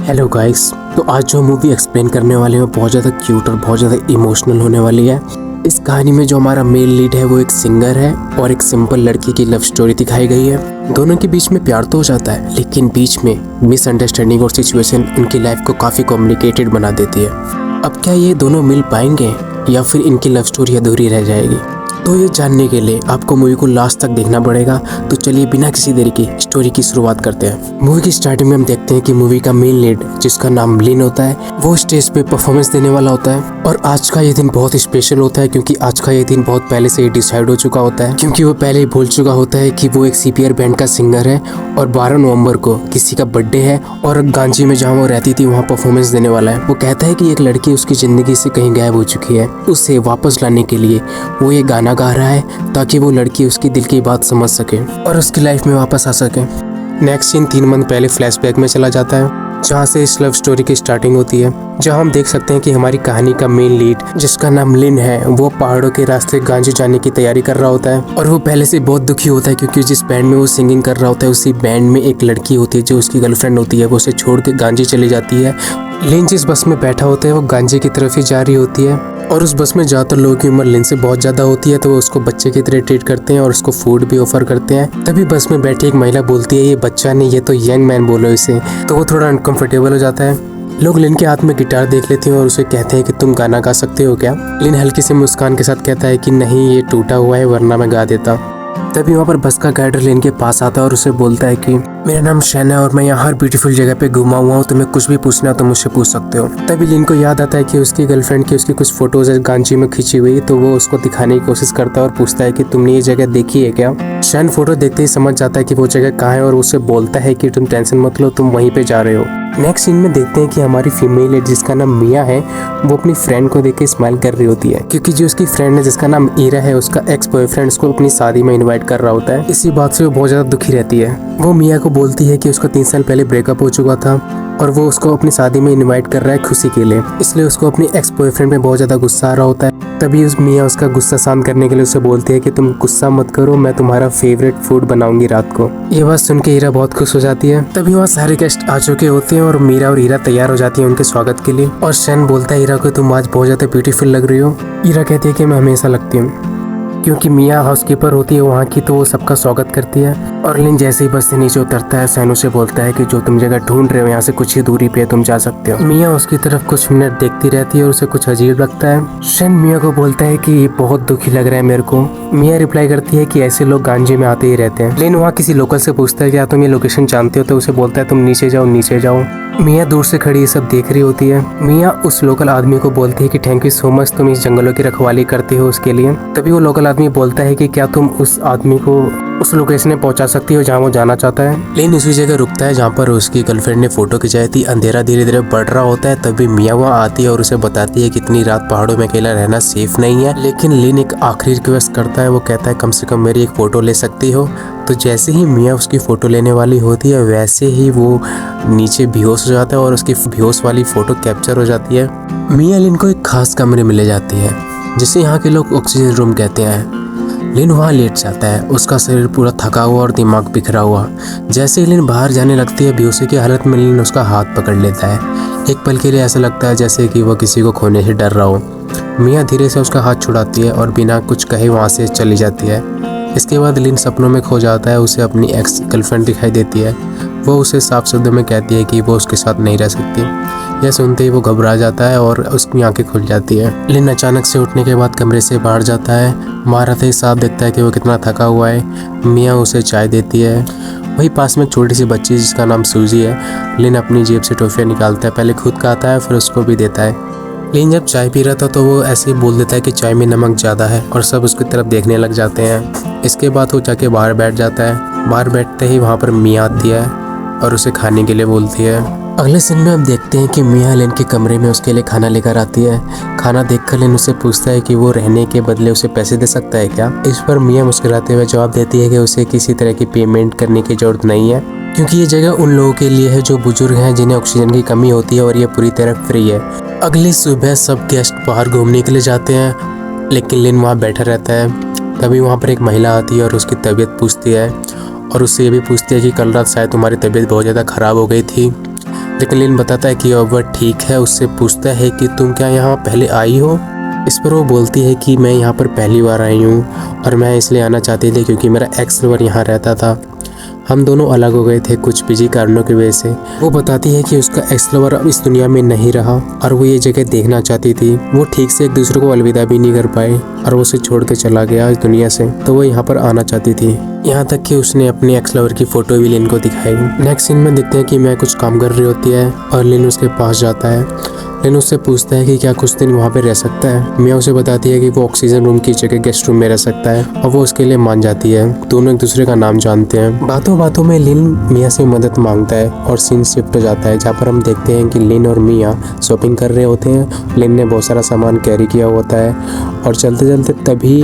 Hello guys, तो आज जो मूवी एक्सप्लेन करने वाले हैं वो बहुत ज़्यादा क्यूट और बहुत ज़्यादा इमोशनल होने वाली है। इस कहानी में जो हमारा मेन लीड है वो एक सिंगर है और एक सिंपल लड़की की लव स्टोरी दिखाई गई है। दोनों के बीच में प्यार तो हो जाता है, लेकिन बीच में मिसअंडरस्टैंडिंग और सिचुएशन उनकी लाइफ को काफ़ी कॉम्प्लिकेटेड बना देती है। अब क्या ये दोनों मिल पाएंगे या फिर इनकी लव स्टोरी अधूरी रह जाएगी? तो ये जानने के लिए आपको मूवी को लास्ट तक देखना पड़ेगा। तो चलिए बिना किसी देरी की स्टोरी की शुरुआत करते हैं। मूवी की स्टार्टिंग में हम देखते हैं कि मूवी का मेन लीड, जिसका नाम लिन होता है, वो स्टेज पे परफॉर्मेंस देने वाला होता है। और आज का ये दिन बहुत स्पेशल होता है क्योंकि आज का ये दिन बहुत पहले से ही डिसाइड हो चुका होता है, क्योंकि वो पहले ही बोल चुका होता है कि वो एक सीपीआर बैंड का सिंगर है और 12 नवंबर को किसी का बर्थडे है और गांजी में जहाँ वो रहती थी वहाँ परफॉर्मेंस देने वाला है। वो कहता है कि एक लड़की उसकी जिंदगी से कहीं गायब हो चुकी है, उसे वापस लाने के लिए वो ये गाना गा रहा है ताकि वो लड़की उसकी दिल की बात समझ सके और उसकी लाइफ में वापस आ सके। नेक्स्ट सीन 3 मंथ पहले फ्लैशबैक में चला जाता है, जहाँ से इस लव स्टोरी की स्टार्टिंग होती है, जहाँ हम देख सकते हैं कि हमारी कहानी का मेन लीड, जिसका नाम लिन है, वो पहाड़ों के रास्ते गांजी जाने की तैयारी कर रहा होता है। और वो पहले से बहुत दुखी होता है क्योंकि जिस बैंड में वो सिंगिंग कर रहा होता है उसी बैंड में एक लड़की होती है जो उसकी गर्लफ्रेंड होती है। वो उसे छोड़ के गांजी चली जाती है। लिन जिस बस में बैठा होता है वो गांजे की तरफ ही जा रही होती है और उस बस में ज़्यादातर लोगों की उम्र लिन से बहुत ज़्यादा होती है, तो वो उसको बच्चे की तरह ट्रीट करते हैं और उसको फूड भी ऑफर करते हैं। तभी बस में बैठी एक महिला बोलती है, ये बच्चा नहीं, ये तो यंग मैन बोलो इसे। तो वो थोड़ा अनकंफर्टेबल हो जाता है। लोग लिन के हाथ में गिटार देख लेते हैं और उसे कहते हैं कि तुम गाना गा सकते हो क्या? लिन हल्की सी मुस्कान के साथ कहता है कि नहीं, ये टूटा हुआ है, वरना मैं गा देता। तभी वहाँ पर बस का गाइडर लिन के पास आता है और उसे बोलता है कि मेरा नाम शैन है और मैं यहाँ हर ब्यूटीफुल जगह पे घुमा हुआ हूँ, तुम्हें कुछ भी पूछना हो तो मुझसे पूछ सकते हो। तभी लिन को याद आता है कि उसकी गर्लफ्रेंड की उसकी कुछ फोटोज है गांची में खींची हुई, तो वो उसको दिखाने की कोशिश करता है और पूछता है कि तुमने ये जगह देखी है क्या? शैन फोटो देखते ही समझ जाता है कि वो जगह कहाँ है और उससे बोलता है कि तुम टेंशन मत लो, तुम वहीं पे जा रहे हो। नेक्स्ट सीन में देखते हैं कि हमारी फीमेल है जिसका नाम मिया है, वो अपनी फ्रेंड को देख के स्माइल कर रही होती है क्योंकि जो उसकी फ्रेंड है जिसका नाम ईरा है, उसका एक्स बॉयफ्रेंड उसको अपनी शादी में इनवाइट कर रहा होता है। इसी बात से वो बहुत ज्यादा दुखी रहती है। वो मिया को बोलती है कि उसका 3 साल पहले ब्रेकअप हो चुका था और वो उसको अपनी शादी में इनवाइट कर रहा है खुशी के लिए, इसलिए उसको अपनी एक्स बॉयफ्रेंड पे बहुत ज्यादा गुस्सा आ रहा होता है। तभी उस मिया उसका गुस्सा शांत करने के लिए उसे बोलती है कि तुम गुस्सा मत करो, मैं तुम्हारा फेवरेट फूड बनाऊंगी रात को। ये बात सुन के हीरा बहुत खुश हो जाती है। तभी वहाँ सारे गेस्ट आ चुके होते हैं और मीरा और हीरा तैयार हो जाती है उनके स्वागत के लिए। और शैन बोलता है हीरा को, तुम आज बहुत ज्यादा ब्यूटीफुल लग रही हो। हीरा कहती है कि मैं हमेशा लगती हूँ, क्योंकि मिया हाउसकीपर होती है वहाँ की, तो वो सबका स्वागत करती है। और लिन जैसे ही बस से नीचे उतरता है, सैन उसे बोलता है कि जो तुम जगह ढूंढ रहे हो यहाँ से कुछ ही दूरी पे तुम जा सकते हो। मिया उसकी तरफ कुछ मिनट देखती रहती है और उसे कुछ अजीब लगता है। शैन मिया को बोलता है कि ये बहुत दुखी लग रहा है मेरे को। मिया रिप्लाई करती है कि ऐसे लोग गांजे में आते ही रहते हैं। लिन वहाँ किसी लोकल से पूछता है क्या तुम ये लोकेशन जानते हो, तो उसे बोलता है तुम नीचे जाओ नीचे जाओ। मिया दूर से खड़ी ये सब देख रही होती है। मिया उस लोकल आदमी को बोलती है कि थैंक यू सो मच, तुम इस जंगलों की रखवाली करते हो उसके लिए। तभी वो लोकल आदमी बोलता है कि क्या तुम उस आदमी को उस लोकेशन में पहुंचा सकती हो जहाँ वो जाना चाहता है। लेकिन उसी जगह रुकता है जहाँ पर उसकी गर्लफ्रेंड ने फोटो खिंचाई थी। अंधेरा धीरे धीरे बढ़ रहा होता है। तभी मिया वहाँ आती है और उसे बताती है कि इतनी रात पहाड़ों में अकेला रहना सेफ नहीं है। लेकिन लिन एक आखिरी रिक्वेस्ट करता है, वो कहता है कम से कम मेरी एक फ़ोटो ले सकती हो। तो जैसे ही मिया उसकी फ़ोटो लेने वाली होती है वैसे ही वो नीचे बेहोश हो जाता है और उसकी बेहोश वाली फ़ोटो कैप्चर हो जाती है। मिया लिन को एक खास कमरे में ले जाती है जिसे यहाँ के लोग ऑक्सीजन रूम कहते हैं। लिन वहाँ लेट जाता है, उसका शरीर पूरा थका हुआ और दिमाग बिखरा हुआ। जैसे ही लिन बाहर जाने लगती है बेहोशी की हालत में लिन उसका हाथ पकड़ लेता है। एक पल के लिए ऐसा लगता है जैसे कि वह किसी को खोने से डर रहा हो। मिया धीरे से उसका हाथ छुड़ाती है और बिना कुछ कहे वहाँ से चली जाती है। इसके बाद लिन सपनों में खो जाता है। उसे अपनी एक्स गर्लफ्रेंड दिखाई देती है। वो उसे साफ शब्दों में कहती है कि वो उसके साथ नहीं रह सकती। यह सुनते ही वो घबरा जाता है और उसकी आंखें खुल जाती है। लिन अचानक से उठने के बाद कमरे से बाहर जाता है। बाहर आते ही साफ देखता है कि वो कितना थका हुआ है। मिया उसे चाय देती है। वही पास में एक छोटी सी बच्ची जिसका नाम सूजी है। लिन अपनी जेब से टॉफियाँ निकालता है, पहले खुद खाता है फिर उसको भी देता है। लेकिन जब चाय पी रहा था तो वो ऐसे ही बोल देता है कि चाय में नमक ज़्यादा है और सब उसकी तरफ देखने लग जाते हैं। इसके बाद वो जाके बाहर बैठ जाता है। बाहर बैठते ही वहाँ पर मिया आती है और उसे खाने के लिए बोलती है। अगले सीन में हम देखते हैं कि मिया लिन के कमरे में उसके लिए खाना लेकर आती है। खाना देखकर लिन उससे पूछता है कि वो रहने के बदले उसे पैसे दे सकता है क्या? इस पर मिया मुस्कुराते हुए जवाब देती है कि उसे किसी तरह की पेमेंट करने की जरूरत नहीं है, क्योंकि ये जगह उन लोगों के लिए है जो बुजुर्ग हैं जिन्हें ऑक्सीजन की कमी होती है और ये पूरी तरह फ्री है। अगली सुबह सब गेस्ट बाहर घूमने के लिए जाते हैं, लेकिन लिन वहाँ बैठा रहता है। तभी वहाँ पर एक महिला आती है और उसकी तबीयत पूछती है और उससे ये भी पूछती है कि कल रात शायद तुम्हारी तबीयत बहुत ज़्यादा ख़राब हो गई थी। लेकिन लिन बताता है कि अब वह ठीक है। उससे पूछता है कि तुम क्या यहाँ पहले आई हो। इस पर वो बोलती है कि मैं यहाँ पर पहली बार आई हूँ और मैं इसलिए आना चाहती थी क्योंकि मेरा एक्स लवर यहाँ रहता था। हम दोनों अलग हो गए थे कुछ बिजी कारणों की वजह से। वो बताती है कि उसका एक्स लवर अब इस दुनिया में नहीं रहा और वो ये जगह देखना चाहती थी। वो ठीक से एक दूसरे को अलविदा भी नहीं कर पाए और वो उसे छोड़ के चला गया इस दुनिया से, तो वो यहाँ पर आना चाहती थी। यहाँ तक कि उसने अपने एक्स लवर की फोटो भी लिन को दिखाई। नेक्स्ट सीन में देखते हैं कि मैं कुछ काम कर रही होती है और लिन उसके पास जाता है। लिन उससे पूछता है कि क्या कुछ दिन वहाँ पे रह सकता है। मिया उसे बताती है कि वो ऑक्सीजन रूम की जगह गेस्ट रूम में रह सकता है और वो उसके लिए मान जाती है। दोनों एक दूसरे का नाम जानते हैं। बातों बातों में लिन मिया से मदद मांगता है और सीन शिफ्ट हो जाता है, जहाँ पर हम देखते हैं कि लिन और मिया शॉपिंग कर रहे होते हैं। लिन ने बहुत सारा सामान कैरी किया होता है और चलते चलते तभी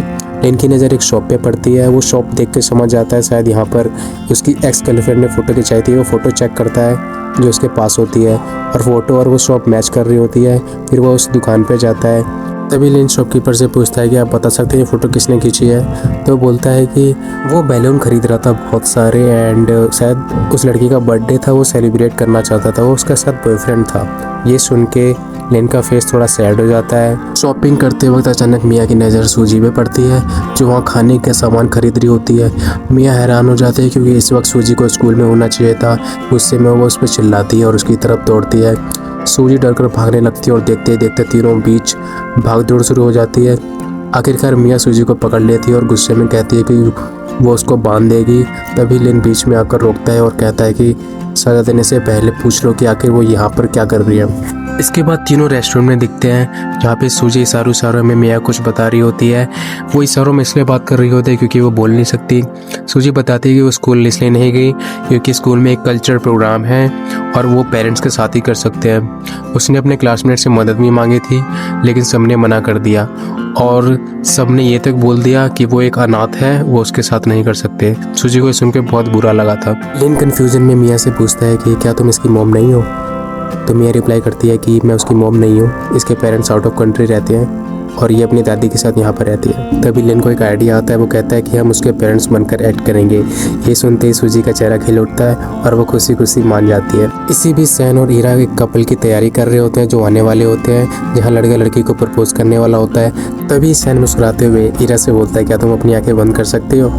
लिन की नज़र एक शॉप पे पड़ती है। वो शॉप देख के समझ जाता है शायद यहाँ पर उसकी एक्स गर्लफ्रेंड ने फ़ोटो खिंचाई थी। वो फ़ोटो चेक करता है जो उसके पास होती है और फ़ोटो और वो शॉप मैच कर रही होती है। फिर वो उस दुकान पे जाता है। तभी लिन शॉपकीपर से पूछता है कि आप बता सकते हैं ये फ़ोटो किसने खींची है। तो वो बोलता है कि वो बैलून खरीद रहा था बहुत सारे एंड शायद उस लड़की का बर्थडे था, वो सेलिब्रेट करना चाहता था, वो उसका साथ बॉयफ्रेंड था। ये सुन के लिन का फेस थोड़ा सैड हो जाता है। शॉपिंग करते वक्त अचानक मिया की नज़र सूजी पे पड़ती है जो वहाँ खाने का सामान खरीद रही होती है। मिया हैरान हो जाते हैं क्योंकि इस वक्त सूजी को स्कूल में होना चाहिए था। गुस्से में वो उस पर चिल्लाती है और उसकी तरफ दौड़ती है। सूजी डरकर भागने लगती है और देखते देखते तीनों बीच भाग दौड़ शुरू हो जाती है। आखिरकार मिया सूजी को पकड़ लेती है और गुस्से में कहती है कि वो उसको बांध देगी। तभी लिन बीच में आकर रोकता है और कहता है कि सजा देने से पहले पूछ लो कि आखिर वो यहाँ पर क्या कर रही है। इसके बाद तीनों रेस्टोरेंट में दिखते हैं जहाँ पे सूजी इशारों में मिया कुछ बता रही होती है। वो इशारों में इसलिए बात कर रही होती है क्योंकि वो बोल नहीं सकती। सूजी बताती है कि वो स्कूल इसलिए नहीं गई क्योंकि स्कूल में एक कल्चर प्रोग्राम है और वो पेरेंट्स के साथ ही कर सकते हैं। उसने अपने क्लासमेट से मदद भी मांगी थी लेकिन सबने मना कर दिया और सबने ये तक बोल दिया कि वो एक अनाथ है, वो उसके साथ नहीं कर सकते। सूजी को सुन के बहुत बुरा लगा था। लिन कन्फ्यूजन में मिया से पूछता है कि क्या तुम इसकी मॉम नहीं हो। तो मिया रिप्लाई करती है कि मैं उसकी मॉम नहीं हूँ, इसके पेरेंट्स आउट ऑफ कंट्री रहते हैं और ये अपनी दादी के साथ यहाँ पर रहती है। तभी लिन को एक आइडिया आता है। वो कहता है कि हम उसके पेरेंट्स बनकर एक्ट करेंगे। ये सुनते ही सूजी का चेहरा खिल उठता है और वो खुशी खुशी मान जाती है। इसी बीच सैन और ईरा एक कपल की तैयारी कर रहे होते हैं जो आने वाले होते हैं, जहाँ लड़का लड़की को प्रपोज करने वाला होता है। तभी सैन मुस्कुराते हुए ईरा से बोलता है क्या तुम अपनी आंखें बंद कर सकती हो।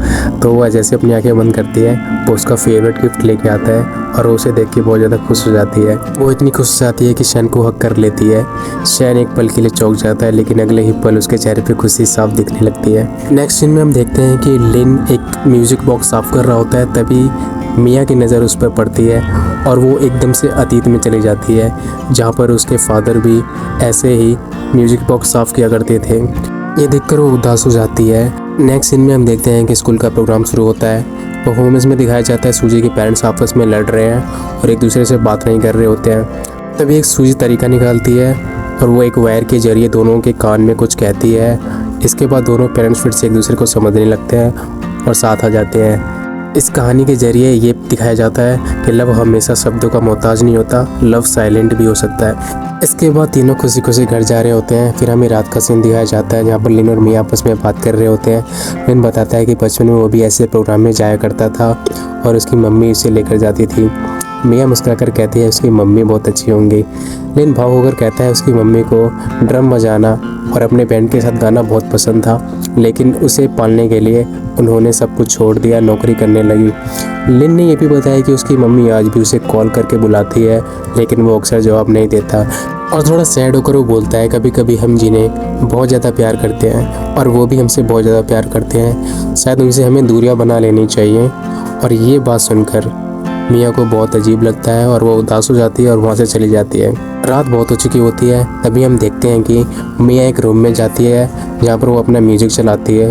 तो वह जैसे अपनी आंखें बंद करती है वो उसका फेवरेट गिफ्ट लेके आता है और उसे देख के बहुत ज़्यादा खुश हो जाती है। वो इतनी खुश हो जाती है कि सैन को हक कर लेती है। सैन एक पल के लिए चौंक जाता है लेकिन अगले ही पल उसके चेहरे पे खुशी साफ दिखने लगती है। नेक्स्ट सीन में हम देखते हैं कि लिन एक म्यूजिक बॉक्स साफ कर रहा होता है। तभी मिया की नज़र उस पर पड़ती है और वो एकदम से अतीत में चली जाती है जहाँ पर उसके फादर भी ऐसे ही म्यूजिक बॉक्स साफ किया करते थे। ये देखकर वो उदास हो जाती है। नेक्स्ट सीन में हम देखते हैं कि स्कूल का प्रोग्राम शुरू होता है। परफॉर्मेंस में दिखाया जाता है सूजी के पेरेंट्स आपस में लड़ रहे हैं और एक दूसरे से बात नहीं कर रहे होते हैं। तभी एक सूजी तरीका निकालती है और वो एक वायर के जरिए दोनों के कान में कुछ कहती है। इसके बाद दोनों पेरेंट्स फिर से एक दूसरे को समझने लगते हैं और साथ आ जाते हैं। इस कहानी के जरिए ये दिखाया जाता है कि लव हमेशा शब्दों का मोहताज नहीं होता, लव साइलेंट भी हो सकता है। इसके बाद तीनों खुशी खुशी घर जा रहे होते हैं। फिर हमें रात का सीन दिखाया जाता है जहाँ पर लिन और मिया आपस में बात कर रहे होते हैं। लिन बताता है कि बचपन में वो भी ऐसे प्रोग्राम में जाया करता था और उसकी मम्मी उसे लेकर जाती थी। मिया मुस्कुराकर कहती है उसकी मम्मी बहुत अच्छी होंगी। लिन भाव होकर कहता है उसकी मम्मी को ड्रम बजाना और अपने बैंड के साथ गाना बहुत पसंद था, लेकिन उसे पालने के लिए उन्होंने सब कुछ छोड़ दिया, नौकरी करने लगी। लिन ने यह भी बताया कि उसकी मम्मी आज भी उसे कॉल करके बुलाती है लेकिन वो अक्सर जवाब नहीं देता और थोड़ा सैड होकर वो बोलता है कभी कभी हम जिन्हें बहुत ज़्यादा प्यार करते हैं और वो भी हमसे बहुत ज़्यादा प्यार करते हैं, शायद उनसे हमें दूरियां बना लेनी चाहिए। और ये बात सुनकर मिया को बहुत अजीब लगता है और वो उदास हो जाती है और वहाँ से चली जाती है। रात बहुत हो चुकी होती है। तभी हम देखते हैं कि मिया एक रूम में जाती है जहाँ पर वो अपना म्यूजिक चलाती है,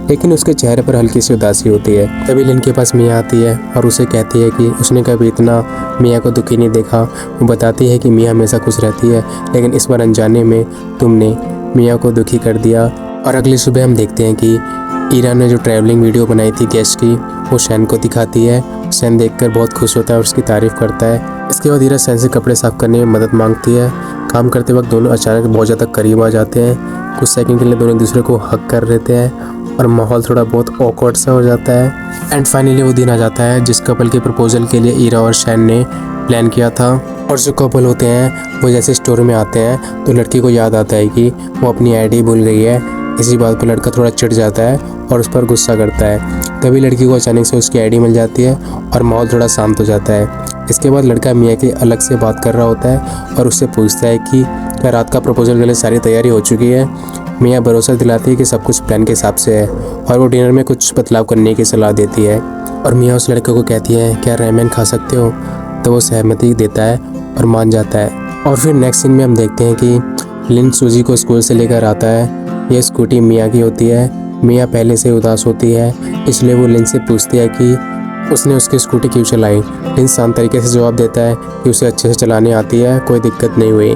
लेकिन उसके चेहरे पर हल्की सी उदासी होती है। तभी लिन के पास मिया आती है और उसे कहती है कि उसने कभी इतना मिया को दुखी नहीं देखा। वो बताती है कि मिया हमेशा खुश रहती है लेकिन इस बार अनजाने में तुमने मिया को दुखी कर दिया। और अगली सुबह हम देखते हैं कि ईरा ने जो ट्रैवलिंग वीडियो बनाई थी गेस्ट की वो सैन को दिखाती है। सैन देखकर बहुत खुश होता है और उसकी तारीफ़ करता है। इसके बाद ईरा सैन से कपड़े साफ़ करने में मदद मांगती है। काम करते वक्त दोनों अचानक बहुत ज़्यादा करीब आ जाते हैं। कुछ सेकंड के लिए दोनों एक दूसरे को हक कर लेते हैं और माहौल थोड़ा बहुत ऑकवर्ड सा हो जाता है। एंड फाइनली वो दिन आ जाता है जिस कपल के प्रपोजल के लिए ईरा और शैन ने प्लान किया था। और जो कपल होते हैं वो जैसे स्टोरी में आते हैं तो लड़की को याद आता है कि वो अपनी आईडी भूल गई है। इसी बात पर लड़का थोड़ा चिढ़ जाता है और उस पर गुस्सा करता है। तभी लड़की को अचानक से उसकी आईडी मिल जाती है और माहौल थोड़ा शांत हो जाता है। इसके बाद लड़का मियाँ के अलग से बात कर रहा होता है और उससे पूछता है कि क्या रात का प्रपोजल के लिए सारी तैयारी हो चुकी है। मियाँ भरोसा दिलाती है कि सब कुछ प्लान के हिसाब से है और वो डिनर में कुछ बदलाव करने की सलाह देती है। और मियाँ उस लड़के को कहती है क्या रेमन खा सकते हो, तो वो सहमति देता है और मान जाता है। और फिर नेक्स्ट सीन में हम देखते हैं कि लिन सूजी को स्कूल से लेकर आता है। ये स्कूटी मियाँ की होती है। मियाँ पहले से उदास होती है, इसलिए वो लिन से पूछती है कि उसने उसकी स्कूटी क्यों चलाई। लिन शांत तरीके से जवाब देता है कि उसे अच्छे से चलानी आती है, कोई दिक्कत नहीं हुई।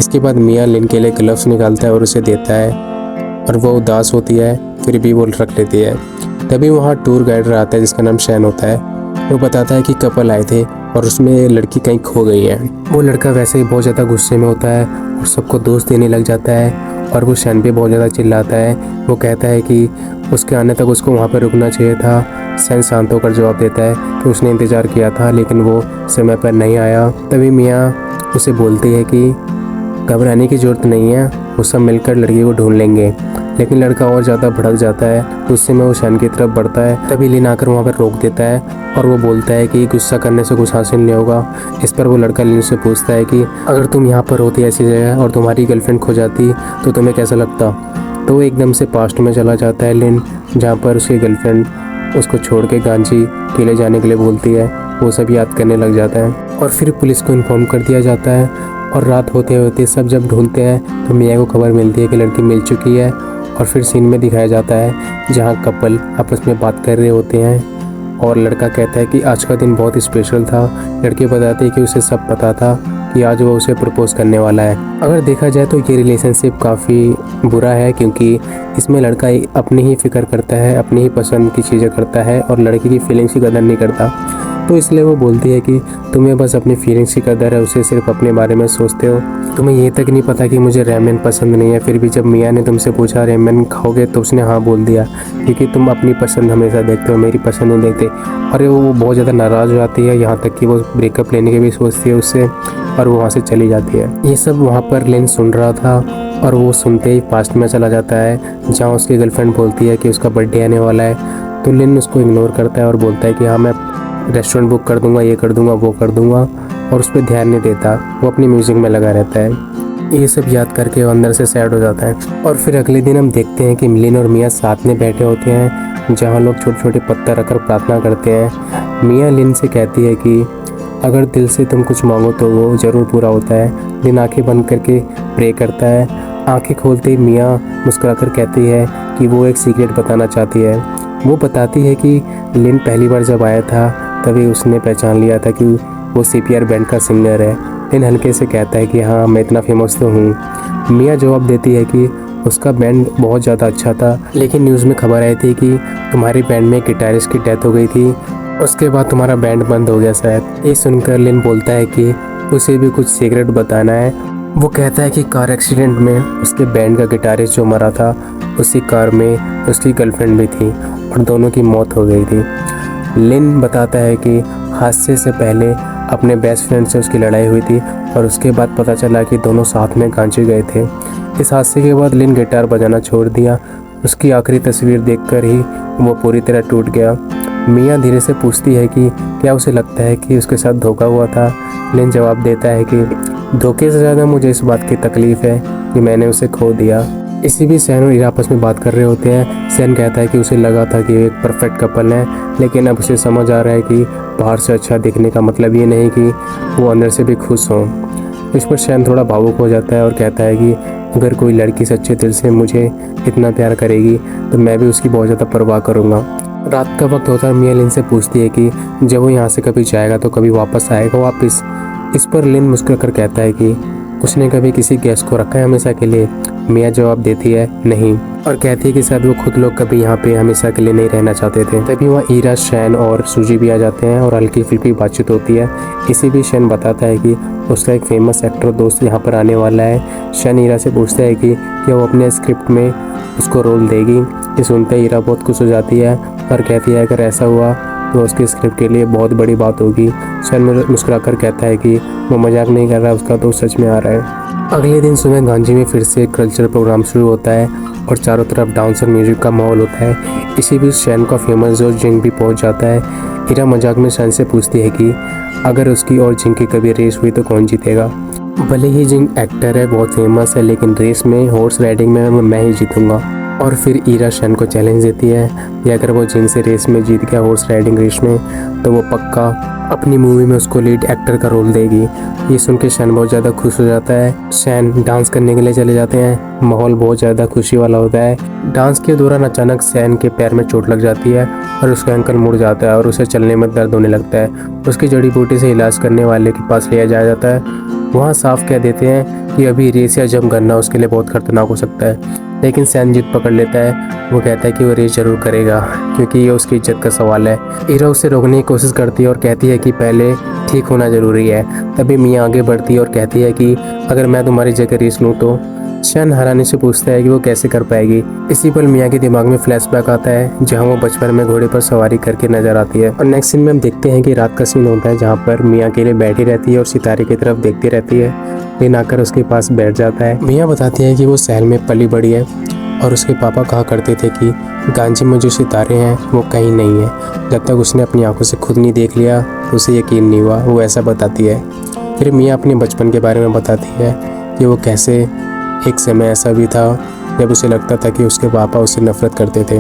इसके बाद मियाँ लिन के लिए ग्लव्स निकालता है और उसे देता है और वो उदास होती है, फिर भी वो रख लेती है। तभी वहाँ टूर गाइडर आता है जिसका नाम शैन होता है। वो बताता है कि कपल आए थे और उसमें लड़की कहीं खो गई है। वो लड़का वैसे ही बहुत ज़्यादा गुस्से में होता है और सबको दोष देने लग जाता है और वो शैन पे बहुत ज़्यादा चिल्लाता है। वो कहता है कि उसके आने तक उसको वहाँ पर रुकना चाहिए था। शैन शांत होकर जवाब देता है कि उसने इंतज़ार किया था लेकिन वो समय पर नहीं आया। तभी मियाँ उसे बोलती है कि घबराने की ज़रूरत नहीं है, वो सब मिलकर लड़की को ढूंढ लेंगे। लेकिन लड़का और ज़्यादा भड़क जाता है। गुस्से में वो शैन की तरफ बढ़ता है। तभी लिन आकर वहाँ पर रोक देता है और वो बोलता है कि गुस्सा करने से कुछ हासिल नहीं होगा। इस पर वो लड़का लिन से पूछता है कि अगर तुम यहाँ पर होती ऐसी जगह और तुम्हारी गर्लफ्रेंड खो जाती तो तुम्हें कैसा लगता। तो वो एकदम से पास्ट में चला जाता है लिन, जहाँ पर उसकी गर्लफ्रेंड उसको छोड़ के गांजी किले जाने के लिए बोलती है। वो सब याद करने लग जाता है और फिर पुलिस को इन्फॉर्म कर दिया जाता है। और रात होते होते सब जब ढूंढते हैं तो मियाँ को खबर मिलती है कि लड़की मिल चुकी है। और फिर सीन में दिखाया जाता है जहाँ कपल आपस में बात कर रहे होते हैं और लड़का कहता है कि आज का दिन बहुत ही स्पेशल था। लड़की बताती है कि उसे सब पता था कि आज वो उसे प्रपोज करने वाला है। अगर देखा जाए तो ये रिलेशनशिप काफ़ी बुरा है क्योंकि इसमें लड़का अपनी ही फिक्र करता है, अपनी ही पसंद की चीज़ें करता है और लड़की की फीलिंग्स की कदर नहीं करता। तो इसलिए वो बोलती है कि तुम्हें बस अपनी फीलिंग्स की कदर है, उसे सिर्फ अपने बारे में सोचते हो। तुम्हें ये तक नहीं पता कि मुझे रेमन पसंद नहीं है। फिर भी जब मियाँ ने तुमसे पूछा रेमन खाओगे तो उसने हाँ बोल दिया क्योंकि तुम अपनी पसंद हमेशा देखते हो, मेरी पसंद नहीं देखते। और वो बहुत ज़्यादा नाराज़ हो जाती है, यहाँ तक कि वो ब्रेकअप लेने की भी सोचती है उससे और वो वहाँ से चली जाती है। ये सब वहाँ पर लिन सुन रहा था और वो सुनते ही पास्ट में चला जाता है जहाँ उसकी गर्लफ्रेंड बोलती है कि उसका बर्थडे आने वाला है। तो लिन उसको इग्नोर करता है और बोलता है कि हाँ मैं रेस्टोरेंट बुक कर दूंगा, ये कर दूंगा, वो कर दूंगा, और उस पर ध्यान नहीं देता। वो अपनी म्यूज़िक में लगा रहता है। ये सब याद करके वो अंदर से सैड हो जाता है। और फिर अगले दिन हम देखते हैं कि लिन और मियाँ साथ में बैठे होते हैं जहाँ लोग छोटे छोटे पत्थर रखकर प्रार्थना करते हैं। मियाँ लिन से कहती है कि अगर दिल से तुम कुछ मांगो तो वो ज़रूर पूरा होता है। लिन आंखें बंद करके प्रे करता है। आंखें खोलते ही मियाँ मुस्कुराकर कहती है कि वो एक सीक्रेट बताना चाहती है। वो बताती है कि लिन पहली बार जब आया था तभी उसने पहचान लिया था कि वो CPR बैंड का सिंगर है। लिन हल्के से कहता है कि हाँ मैं इतना फेमस तो हूँ। मियाँ जवाब देती है कि उसका बैंड बहुत ज़्यादा अच्छा था लेकिन न्यूज़ में खबर आई थी कि तुम्हारी बैंड में गिटारिस्ट की डेथ हो गई थी, उसके बाद तुम्हारा बैंड बंद हो गया शायद। ये सुनकर लिन बोलता है कि उसे भी कुछ सीक्रेट बताना है। वो कहता है कि कार एक्सीडेंट में उसके बैंड का गिटारिस्ट जो मरा था उसी कार में उसकी गर्लफ्रेंड भी थी और दोनों की मौत हो गई थी। लिन बताता है कि हादसे से पहले अपने बेस्ट फ्रेंड से उसकी लड़ाई हुई थी और उसके बाद पता चला कि दोनों साथ में गांची गए थे। इस हादसे के बाद लिन गिटार बजाना छोड़ दिया। उसकी आखिरी तस्वीर देखकर ही वो पूरी तरह टूट गया। मियाँ धीरे से पूछती है कि क्या उसे लगता है कि उसके साथ धोखा हुआ था। लिन जवाब देता है कि धोखे से ज़्यादा मुझे इस बात की तकलीफ़ है कि मैंने उसे खो दिया। इसी बीच सैन और ईरा आपस में बात कर रहे होते हैं। सैन कहता है कि उसे लगा था कि एक परफेक्ट कपल है लेकिन अब उसे समझ आ रहा है कि बाहर से अच्छा दिखने का मतलब ये नहीं कि वो अंदर से भी खुश हो। इस पर सैन थोड़ा भावुक हो जाता है और कहता है कि अगर कोई लड़की सच्चे दिल से मुझे इतना प्यार करेगी तो मैं भी उसकी बहुत ज़्यादा परवाह करूँगा। रात का वक्त होता है। मियाँ लिन से पूछती है कि जब वो यहाँ से कभी जाएगा तो कभी वापस आएगा वापस। इस पर लिन मुस्कुरा कर कहता है कि उसने कभी किसी गेस्ट को रखा है हमेशा के लिए। मिया जवाब देती है नहीं, और कहती है कि शायद वो खुद लोग कभी यहाँ पे हमेशा के लिए नहीं रहना चाहते थे। तभी वहाँ ईरा, शैन और सूजी भी आ जाते हैं और हल्की फुल्की बातचीत होती है। इसी बीच शैन बताता है कि उसका एक फेमस एक्टर दोस्त यहाँ पर आने वाला है। शैन ईरा से पूछता है कि क्या वो अपने स्क्रिप्ट में उसको रोल देगी। ये सुनते ही ईरा बहुत खुश हो जाती है और कहती है अगर ऐसा हुआ तो उसके स्क्रिप्ट के लिए बहुत बड़ी बात होगी। शैन मुस्कुराकर कहता है कि वो मजाक नहीं कर रहा, उसका दोस्त सच में आ रहा है। अगले दिन सुबह गांजी में फिर से कल्चरल प्रोग्राम शुरू होता है और चारों तरफ डांस और म्यूजिक का माहौल होता है। इसी बीच शैन का फेमस जो जिंग भी पहुंच जाता है। ईरा मजाक में शैन से पूछती है कि अगर उसकी और जिंग की कभी रेस हुई तो कौन जीतेगा। भले ही जिंग एक्टर है, बहुत फेमस है, लेकिन रेस में हॉर्स राइडिंग में मैं ही जीतूंगा। और फिर ईरा शैन को चैलेंज देती है कि अगर वो जिंग से रेस में जीत गया हॉर्स राइडिंग रेस में तो वो पक्का अपनी मूवी में उसको लीड एक्टर का रोल देगी। ये सुन के शैन बहुत ज़्यादा खुश हो जाता है। शैन डांस करने के लिए चले जाते हैं। माहौल बहुत ज़्यादा खुशी वाला होता है। डांस के दौरान अचानक शैन के पैर में चोट लग जाती है और उसका एंकल मुड़ जाता है और उसे चलने में दर्द होने लगता है। उसकी जड़ी बूटी से इलाज करने वाले के पास लिया जाया जाता है। वहाँ साफ कह देते हैं कि अभी रेस या जंप करना उसके लिए बहुत खतरनाक हो सकता है, लेकिन शैन जिद पकड़ लेता है। वो कहता है कि वो रेस जरूर करेगा क्योंकि ये उसकी इज्जत का सवाल है। ईरा उसे रोकने की कोशिश करती है और कहती है कि पहले ठीक होना ज़रूरी है। तभी मिया आगे बढ़ती है और कहती है कि अगर मैं तुम्हारी जगह रेस लूँ तो। शैन हैरानी से पूछता है कि वो कैसे कर पाएगी। इसी पल मिया के दिमाग में फ्लैशबैक आता है जहाँ वो बचपन में घोड़े पर सवारी करके नजर आती है। और नेक्स्ट सीन में हम देखते हैं कि रात का सीन होता है जहाँ पर मिया अकेले बैठी रहती है और सितारे की तरफ देखती रहती है। लेन आकर उसके पास बैठ जाता है। मिया बताती है कि वो शहर में पली बड़ी है और उसके पापा कहा करते थे कि गांजी में जो सितारे हैं वो कहीं नहीं है। जब तक उसने अपनी आंखों से खुद नहीं देख लिया उसे यकीन नहीं हुआ। वो ऐसा बताती है। फिर मिया अपने बचपन के बारे में बताती है कि वो कैसे एक समय ऐसा भी था जब उसे लगता था कि उसके पापा उससे नफरत करते थे।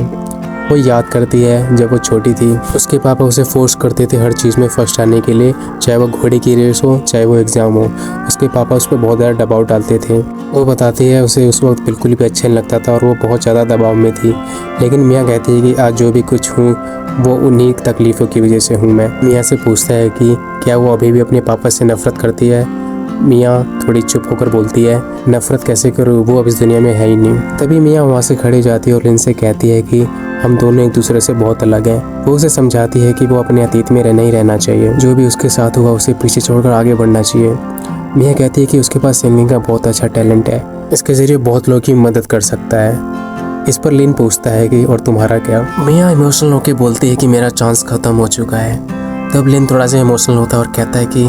वो याद करती है जब वो छोटी थी उसके पापा उसे फोर्स करते थे हर चीज़ में फर्स्ट आने के लिए, चाहे वो घोड़े की रेस हो चाहे वो एग्ज़ाम हो। उसके पापा उस पर बहुत ज़्यादा दबाव डालते थे। वो बताती है उसे उस वक्त बिल्कुल भी अच्छा नहीं लगता था और वो बहुत ज़्यादा दबाव में थी। लेकिन मिया कहती है कि आज जो भी कुछ हूँ वो उन्हीं तकलीफ़ों की वजह से हूँ। मैं मिया से पूछता है कि क्या वो अभी भी अपने पापा से नफरत करती है। मिया थोड़ी चुप होकर बोलती है नफरत कैसे करूँ, वो अब इस दुनिया में है ही नहीं। तभी मिया वहाँ से खड़ी जाती है और इनसे कहती है कि हम दोनों एक दूसरे से बहुत अलग हैं। वो उसे समझाती है कि वो अपने अतीत में नहीं रहना चाहिए, जो भी उसके साथ हुआ उसे पीछे छोड़कर आगे बढ़ना चाहिए। मिया कहती है कि उसके पास सिंगिंग का बहुत अच्छा टैलेंट है, इसके ज़रिए बहुत लोगों की मदद कर सकता है। इस पर लिन पूछता है कि और तुम्हारा क्या। मिया इमोशनल होकर बोलती है कि मेरा चांस ख़त्म हो चुका है। तब लिन थोड़ा सा इमोशनल होता है और कहता है कि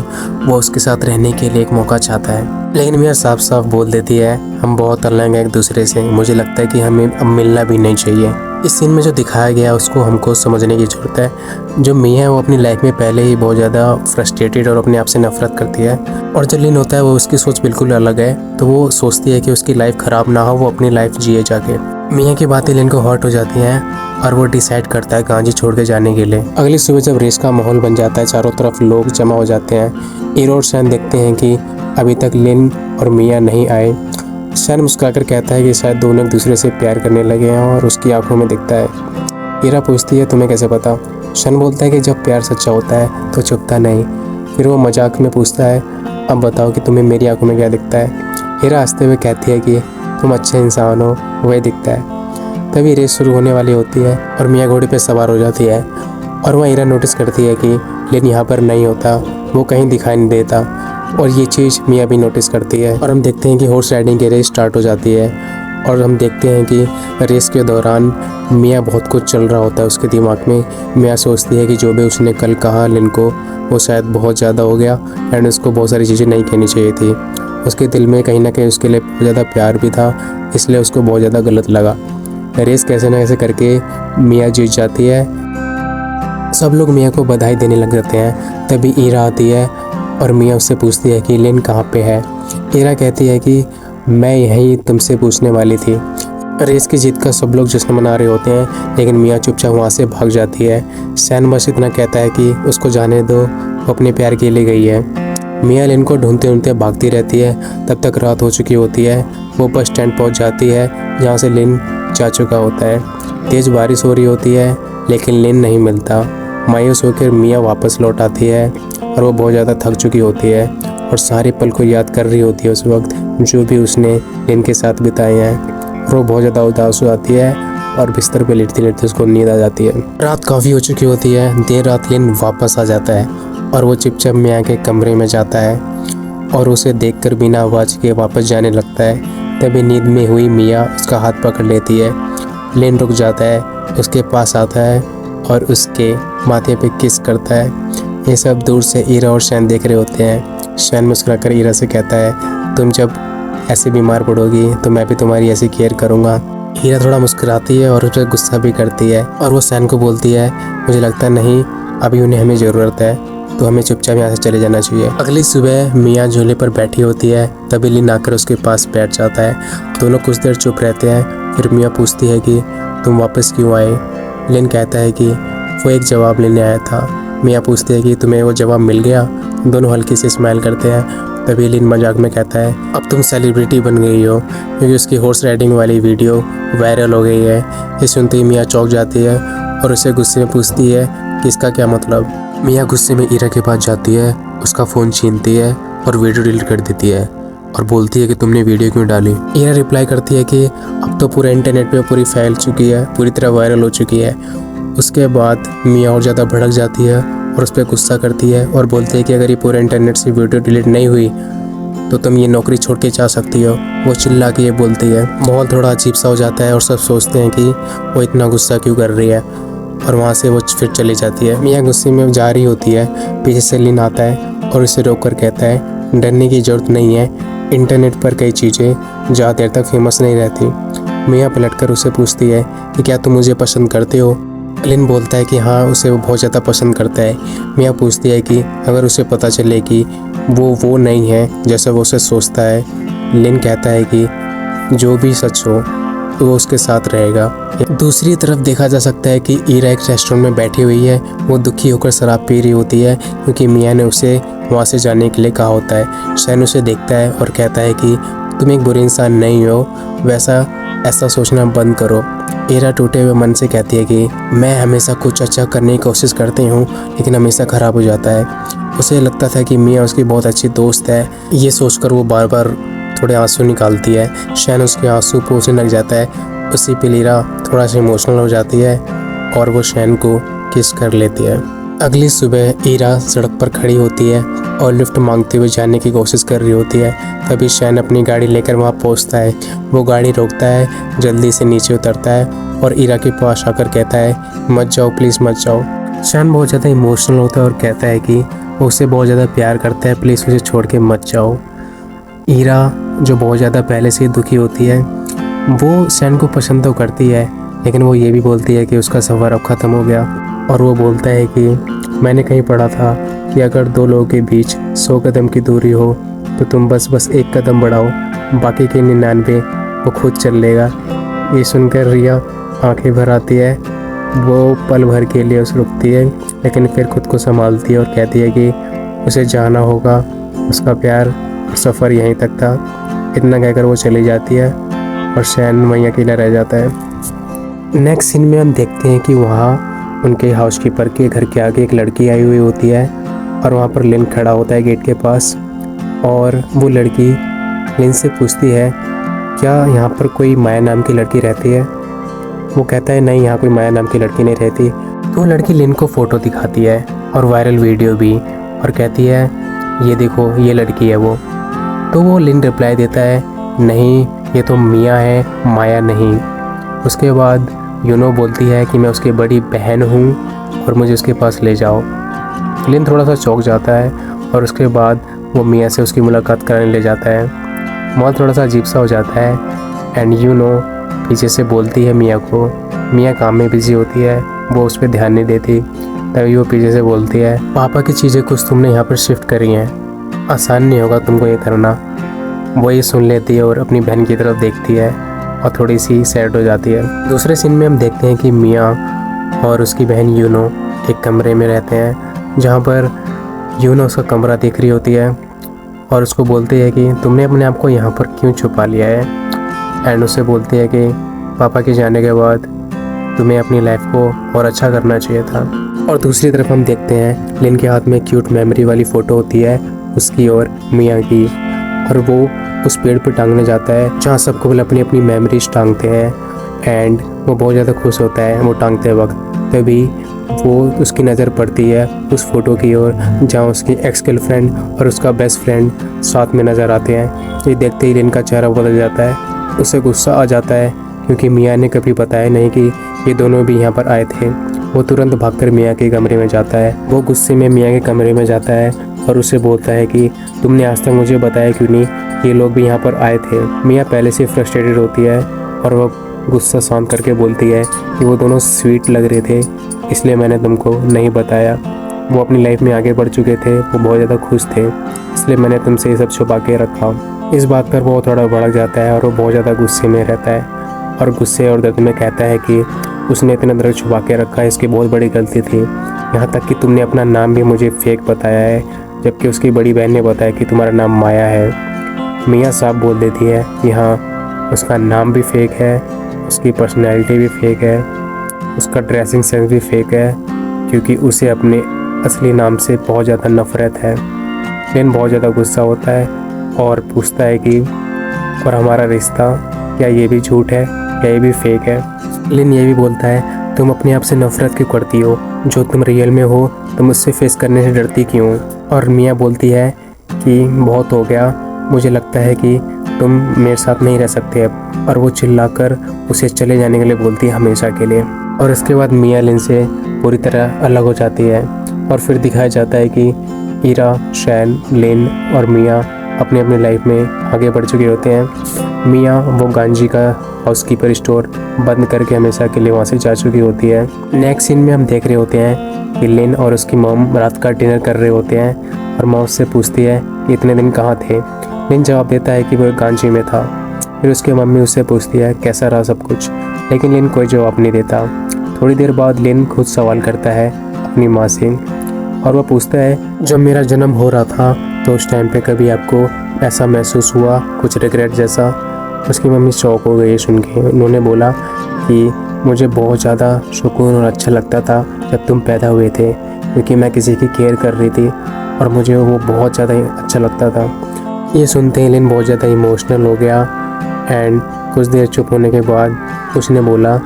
वो उसके साथ रहने के लिए एक मौका चाहता है। लेकिन मिया साफ साफ बोल देती है हम बहुत अलग हैं एक दूसरे से, मुझे लगता है कि हमें अब मिलना भी नहीं चाहिए। इस सीन में जो दिखाया गया उसको हमको समझने की ज़रूरत है। जो मिया है वो अपनी लाइफ में पहले ही बहुत ज़्यादा फ्रस्ट्रेटेड और अपने आप से नफरत करती है, और जो लिन होता है वो उसकी सोच बिल्कुल अलग है। तो वो सोचती है कि उसकी लाइफ ख़राब ना हो, वो अपनी लाइफ जिए जाके। मिया की बातें लिन को हर्ट हो जाती हैं और वो डिसाइड करता है गांजी छोड़ के जाने के लिए। अगली सुबह जब रेस का माहौल बन जाता है, चारों तरफ लोग जमा हो जाते हैं। ईरा और शैन देखते हैं कि अभी तक लिन और मिया नहीं आए। शैन मुस्कुराकर कहता है कि शायद दोनों एक दूसरे से प्यार करने लगे हैं और उसकी आंखों में दिखता है। ईरा पूछती है तुम्हें कैसे पता। शैन बोलता है कि जब प्यार सच्चा होता है तो छुपता नहीं। फिर वो मजाक में पूछता है अब बताओ कि तुम्हें मेरी आंखों में क्या दिखता है। ईरा हंसते हुए कहती है कि तुम अच्छे इंसान हो, वही दिखता है। तभी रेस शुरू होने वाली होती है और मिया घोड़े पे सवार हो जाती है और वहाँ ईरा नोटिस करती है कि लिन यहाँ पर नहीं होता, वो कहीं दिखाई नहीं देता, और ये चीज़ मिया भी नोटिस करती है। और हम देखते हैं कि हॉर्स राइडिंग की रेस स्टार्ट हो जाती है और हम देखते हैं कि रेस के दौरान मिया बहुत कुछ चल रहा होता है उसके दिमाग में। मिया सोचती है कि जो भी उसने कल कहा लिन को वो शायद बहुत ज़्यादा हो गया एंड उसको बहुत सारी चीज़ें नहीं कहनी चाहिए थी। उसके दिल में कहीं ना कहीं उसके लिए बहुत ज़्यादा प्यार भी था, इसलिए उसको बहुत ज़्यादा गलत लगा। रेस कैसे न कैसे करके मिया जीत जाती है। सब लोग मिया को बधाई देने लग जाते हैं। तभी ईरा आती है और मिया उससे पूछती है कि लिन कहाँ पे है। ईरा कहती है कि मैं यहीं तुमसे पूछने वाली थी। रेस की जीत का सब लोग जश्न मना रहे होते हैं, लेकिन मिया चुपचाप वहाँ से भाग जाती है। शैन बस इतना कहता है कि उसको जाने दो, वो अपने प्यार के लिए गई है। मिया लिन को ढूंढते ढूंढते भागती रहती है। तब तक रात हो चुकी होती है। वो बस स्टैंड पहुँच जाती है जहाँ से लिन जा चुका होता है। तेज़ बारिश हो रही होती है लेकिन लिन नहीं मिलता। मायूस होकर मिया वापस लौट आती है और वो बहुत ज़्यादा थक चुकी होती है और सारे पल को याद कर रही होती है उस वक्त जो भी उसने लिन के साथ बिताए हैं। और वो बहुत ज़्यादा उदास हो जाती है और बिस्तर पे लेटते लेटते उसको नींद आ जाती है। रात काफ़ी हो चुकी होती है। देर रात लिन वापस आ जाता है और वो चुपचाप मियाँ के कमरे में जाता है और उसे देखकर बिना आवाज़ के वापस जाने लगता है। तभी नींद में हुई मियाँ उसका हाथ पकड़ लेती है। लिन रुक जाता है, उसके पास आता है और उसके माथे पे किस करता है। ये सब दूर से ईरा और शैन देख रहे होते हैं। शैन मुस्कुराकर ईरा से कहता है, तुम जब ऐसे बीमार पड़ोगी तो मैं भी तुम्हारी ऐसी केयर करूँगा। ईरा थोड़ा मुस्कुराती है और उस पर गुस्सा भी करती है और वो शैन को बोलती है, मुझे लगता नहीं अभी उन्हें हमें ज़रूरत है, तो हमें चुपचाप यहाँ से चले जाना चाहिए। अगली सुबह मियाँ झूले पर बैठी होती है, तभी लिन आकर उसके पास बैठ जाता है। दोनों कुछ देर चुप रहते हैं। फिर मियाँ पूछती है कि तुम वापस क्यों आए। लिन कहता है कि वो एक जवाब लेने आया था। मियाँ पूछती है कि तुम्हें वो जवाब मिल गया। दोनों हल्की से स्माइल करते हैं। तभी लिन मजाक में कहता है, अब तुम सेलिब्रिटी बन गई हो, क्योंकि उसकी हॉर्स राइडिंग वाली वीडियो वायरल हो गई है। ये सुनते ही मियाँ चौंक जाती है और उसे गुस्से में पूछती है कि इसका क्या मतलब। मियाँ गुस्से में ईरा के पास जाती है, उसका फ़ोन छीनती है और वीडियो डिलीट कर देती है और बोलती है कि तुमने वीडियो क्यों डाली। ईरा रिप्लाई करती है कि अब तो पूरे इंटरनेट पे पूरी फैल चुकी है, पूरी तरह वायरल हो चुकी है। उसके बाद मियाँ और ज़्यादा भड़क जाती है और उस पर गुस्सा करती है और बोलती है कि अगर ये पूरे इंटरनेट से वीडियो डिलीट नहीं हुई तो तुम ये नौकरी छोड़ के जा सकती हो। वो चिल्ला के ये बोलती है। माहौल थोड़ा अजीब सा हो जाता है और सब सोचते हैं कि वो इतना गुस्सा क्यों कर रही है और वहाँ से वो फिर चली जाती है। मियाँ गुस्से में जा रही होती है, पीछे से लिन आता है और उसे रोक कर कहता है, डरने की ज़रूरत नहीं है, इंटरनेट पर कई चीज़ें ज़्यादा देर तक फेमस नहीं रहती। मियाँ पलटकर उसे पूछती है कि क्या तुम मुझे पसंद करते हो। लिन बोलता है कि हाँ, उसे वो बहुत ज़्यादा पसंद करता है। मियाँ पूछती है कि अगर उसे पता चले कि वो नहीं है जैसा वो उसे सोचता है। लिन कहता है कि जो भी सच हो तो वो उसके साथ रहेगा। दूसरी तरफ देखा जा सकता है कि ईरा एक रेस्टोरेंट में बैठी हुई है। वो दुखी होकर शराब पी रही होती है क्योंकि मियाँ ने उसे वहाँ से जाने के लिए कहा होता है। शैन उसे देखता है और कहता है कि तुम एक बुरी इंसान नहीं हो, ऐसा सोचना बंद करो। ईरा टूटे हुए मन से कहती है कि मैं हमेशा कुछ अच्छा करने की कोशिश करती हूँ लेकिन हमेशा ख़राब हो जाता है। उसे लगता था कि मियाँ उसकी बहुत अच्छी दोस्त है। ये सोचकर वो बार बार थोड़े आंसू निकालती है। शैन उसके आंसू पोंछने लग जाता है। उसी पे ईरा थोड़ा सा इमोशनल हो जाती है और वो शैन को किस कर लेती है। अगली सुबह ईरा सड़क पर खड़ी होती है और लिफ्ट मांगते हुए जाने की कोशिश कर रही होती है। तभी शैन अपनी गाड़ी लेकर वहाँ पहुँचता है। वो गाड़ी रोकता है, जल्दी से नीचे उतरता है और ईरा के पास आकर कहता है, मत जाओ प्लीज़ मत जाओ। शैन बहुत ज़्यादा इमोशनल होता है और कहता है कि वो उससे बहुत ज़्यादा प्यार करता है, प्लीज़ मुझे छोड़ के मत जाओ। ईरा जो बहुत ज़्यादा पहले से ही दुखी होती है, वो शैन को पसंद तो करती है लेकिन वो ये भी बोलती है कि उसका सफ़र अब ख़त्म हो गया। और वो बोलता है कि मैंने कहीं पढ़ा था कि अगर दो लोगों के बीच 100 कदम की दूरी हो तो तुम बस एक कदम बढ़ाओ, बाकी के 99 वो खुद चल लेगा। ये सुनकर रिया आंखें भर आती है। वो पल भर के लिए उस रुकती है लेकिन फिर खुद को संभालती है और कहती है कि उसे जाना होगा, उसका प्यार और सफ़र यहीं तक था। इतना कहकर वो चली जाती है और शैन वहीं अकेला रह जाता है। नेक्स्ट सीन में हम देखते हैं कि वहाँ उनके हाउसकीपर के घर के आगे एक लड़की आई हुई होती है और वहाँ पर लिन खड़ा होता है गेट के पास। और वो लड़की लिन से पूछती है, क्या यहाँ पर कोई माया नाम की लड़की रहती है। वो कहता है, नहीं यहाँ कोई माया नाम की लड़की नहीं रहती। तो लड़की लिन को फ़ोटो दिखाती है और वायरल वीडियो भी, और कहती है, ये देखो ये लड़की है वो। तो वो लिन रिप्लाई देता है, नहीं ये तो मियाँ है, माया नहीं। उसके बाद यूनो बोलती है कि मैं उसकी बड़ी बहन हूँ और मुझे उसके पास ले जाओ। लिन थोड़ा सा चौंक जाता है और उसके बाद वो मियाँ से उसकी मुलाकात कराने ले जाता है। माहौल थोड़ा सा अजीब सा हो जाता है एंड यूनो पीछे से बोलती है मियाँ को। मियाँ काम में बिजी होती है, वो उस पर ध्यान नहीं देती। तभी वो पीछे से बोलती है, पापा की चीज़ें कुछ तुमने यहाँ पर शिफ्ट करी हैं, आसान नहीं होगा तुमको ये करना। वो ये सुन लेती है और अपनी बहन की तरफ देखती है और थोड़ी सी सैड हो जाती है। दूसरे सीन में हम देखते हैं कि मियाँ और उसकी बहन यूनो एक कमरे में रहते हैं, जहाँ पर यूनो उसका कमरा देख रही होती है और उसको बोलती है कि तुमने अपने आप को यहाँ पर क्यों छुपा लिया है। एंड उससे बोलती है कि पापा के जाने के बाद तुम्हें अपनी लाइफ को और अच्छा करना चाहिए था। और दूसरी तरफ हम देखते हैं लिन के हाथ में क्यूट मेमोरी वाली फ़ोटो होती है उसकी और मियाँ की, और वो उस पेड़ पर टांगने जाता है जहाँ सब कपल अपनी अपनी मेमोरीज टांगते हैं। एंड वो बहुत ज़्यादा खुश होता है वो टांगते वक्त। तभी वो उसकी नज़र पड़ती है उस फोटो की ओर जहाँ उसकी एक्स गर्लफ्रेंड और उसका बेस्ट फ्रेंड साथ में नज़र आते हैं। ये देखते ही लिन का चेहरा बदल जाता है, उसे गुस्सा आ जाता है क्योंकि मिया ने कभी बताया नहीं कि ये दोनों भी यहाँ पर आए थे। वो तुरंत भागकर मिया के कमरे में जाता है। वो गुस्से में मिया के कमरे में जाता है और उसे बोलता है कि तुमने आज तक मुझे बताया क्यों नहीं, ये लोग भी यहाँ पर आए थे। मिया पहले से फ्रस्ट्रेटेड होती है और वो गुस्सा शांत करके बोलती है कि वो दोनों स्वीट लग रहे थे इसलिए मैंने तुमको नहीं बताया। वो अपनी लाइफ में आगे बढ़ चुके थे, वो बहुत ज़्यादा खुश थे, इसलिए मैंने तुमसे ये सब छुपा के रखा। इस बात पर वो थोड़ा भड़क जाता है और वो बहुत ज़्यादा गुस्से में रहता है और गुस्से और दर्द में कहता है कि उसने इतना दर्द छुपा के रखा, इसकी बहुत बड़ी गलती थी। यहाँ तक कि तुमने अपना नाम भी मुझे फेक बताया है, जबकि उसकी बड़ी बहन ने बताया कि तुम्हारा नाम माया है। मिया साहब बोल देती है कि हाँ, उसका नाम भी फेक है, उसकी पर्सनैलिटी भी फेक है, उसका ड्रेसिंग सेंस भी फेक है, क्योंकि उसे अपने असली नाम से बहुत ज़्यादा नफरत है। लिन बहुत ज़्यादा गुस्सा होता है और पूछता है कि और हमारा रिश्ता, क्या ये भी झूठ है, क्या ये भी फेक है? लिन ये भी बोलता है तुम अपने आप से नफरत क्यों करती हो, जो तुम रियल में हो तुम उससे फेस करने से डरती क्यों? और मिया बोलती है कि बहुत हो गया, मुझे लगता है कि तुम मेरे साथ नहीं रह सकते अब। और वो चिल्लाकर उसे चले जाने के लिए बोलती है हमेशा के लिए। और इसके बाद मिया लिन से पूरी तरह अलग हो जाती है और फिर दिखाया जाता है कि ईरा, शैन, लिन और मिया अपनी अपनी लाइफ में आगे बढ़ चुके होते हैं। मिया वो गांजी का हाउसकीपर स्टोर बंद करके हमेशा के लिए वहाँ से जा चुकी होती है। नेक्स्ट सीन में हम देख रहे होते हैं कि लिन और उसकी मॉम रात का डिनर कर रहे होते हैं और माँ उससे पूछती है कि इतने दिन कहाँ थे। लिन जवाब देता है कि वो गांजी में था। फिर उसकी मम्मी उससे पूछती है कैसा रहा सब कुछ, लेकिन लिन कोई जवाब नहीं देता। थोड़ी देर बाद लिन खुद सवाल करता है अपनी माँ से और वह पूछता है जब मेरा जन्म हो रहा था तो उस टाइम पे कभी आपको ऐसा महसूस हुआ, कुछ रिग्रेट जैसा? उसकी मम्मी शॉक हो गई सुन के। उन्होंने बोला कि मुझे बहुत ज़्यादा सुकून और अच्छा लगता था जब तुम पैदा हुए थे, क्योंकि मैं किसी की केयर कर रही थी और मुझे वो बहुत ज़्यादा अच्छा लगता था। ये सुनते ही लिन बहुत ज़्यादा इमोशनल हो गया एंड कुछ देर चुप होने के बाद उसने बोला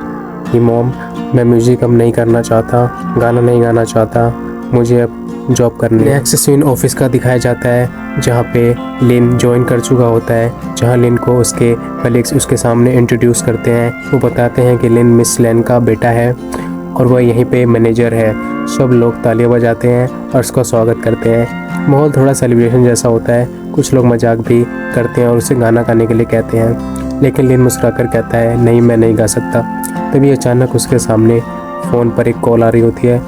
कि मॉम, मैं म्यूज़िक अब नहीं करना चाहता, गाना नहीं गाना चाहता, मुझे अब जॉब करनी है। नेक्स्ट सीन ऑफिस का दिखाया जाता है जहाँ पे लिन ज्वाइन कर चुका होता है, जहाँ लिन को उसके कलीग्स उसके सामने इंट्रोड्यूस करते हैं। वो बताते हैं कि लिन मिस लैन का बेटा है और वह यहीं पे मैनेजर है। सब लोग तालियां बजाते हैं और उसका स्वागत करते हैं। माहौल थोड़ा सेलिब्रेशन जैसा होता है, कुछ लोग मजाक भी करते हैं और उसे गाना गाने के लिए कहते हैं, लेकिन लिन मुस्कुराकर कहता है नहीं, मैं नहीं गा सकता। तभी अचानक उसके सामने फ़ोन पर एक कॉल आ रही होती है।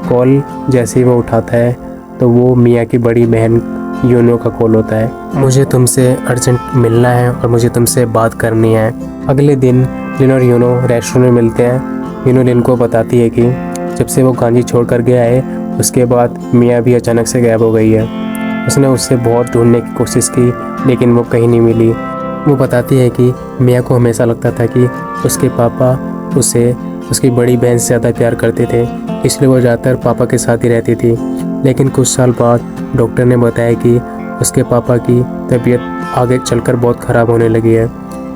कॉल जैसे ही वो उठाता है तो वो मिया की बड़ी बहन यूनो का कॉल होता है। मुझे तुमसे अर्जेंट मिलना है और मुझे तुमसे बात करनी है। अगले दिन लिन और यूनो रेस्टोरेंट में मिलते हैं। यूनो लिन को बताती है कि जब से वो गांजी छोड़ कर गया है उसके बाद मिया भी अचानक से गायब हो गई है। उसने उससे बहुत ढूंढने की कोशिश की लेकिन वो कहीं नहीं मिली। वो बताती है कि मिया को हमेशा लगता था कि उसके पापा उसे उसकी बड़ी बहन से ज़्यादा प्यार करते थे, इसलिए वो ज़्यादातर पापा के साथ ही रहती थी। लेकिन कुछ साल बाद डॉक्टर ने बताया कि उसके पापा की तबीयत आगे चलकर बहुत ख़राब होने लगी है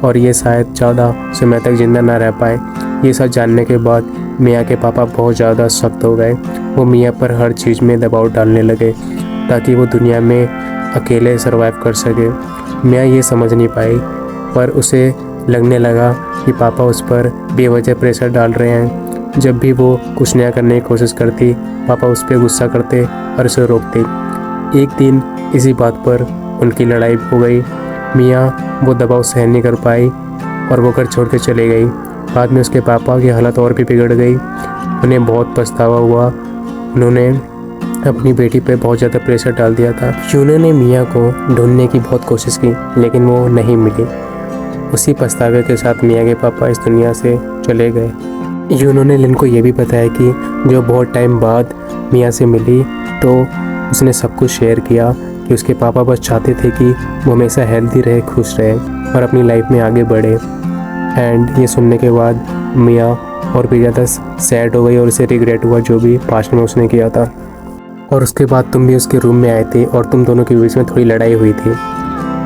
और ये शायद ज़्यादा समय तक ज़िंदा ना रह पाए। ये सब जानने के बाद मिया के पापा बहुत ज़्यादा सख्त हो गए। वो मिया पर हर चीज़ में दबाव डालने लगे ताकि वो दुनिया में अकेले सर्वाइव कर सके। मिया ये समझ नहीं पाई, पर उसे लगने लगा कि पापा उस पर बेवजह प्रेशर डाल रहे हैं। जब भी वो कुछ नया करने की कोशिश करती, पापा उस पर गुस्सा करते और उसे रोकते। एक दिन इसी बात पर उनकी लड़ाई हो गई। मिया वो दबाव सहन नहीं कर पाई और वो घर छोड़ के चले गई। बाद में उसके पापा की हालत और भी बिगड़ गई। उन्हें बहुत पछतावा हुआ। उन्होंने अपनी बेटी पे बहुत ज़्यादा प्रेशर डाल दिया था। यूनो ने मिया को ढूंढने की बहुत कोशिश की लेकिन वो नहीं मिली। उसी पछतावे के साथ मिया के पापा इस दुनिया से चले गए। यूनो ने लिन को ये भी बताया कि जो बहुत टाइम बाद मिया से मिली तो उसने सब कुछ शेयर किया कि उसके पापा बस चाहते थे कि वो हमेशा हेल्दी रहे, खुश रहे और अपनी लाइफ में आगे बढ़े। एंड ये सुनने के बाद मिया और भी ज़्यादा सैड हो गई और उसे रिग्रेट हुआ जो भी पास्ट में उसने किया था। और उसके बाद तुम भी उसके रूम में आए थे और तुम दोनों के बीच में थोड़ी लड़ाई हुई थी।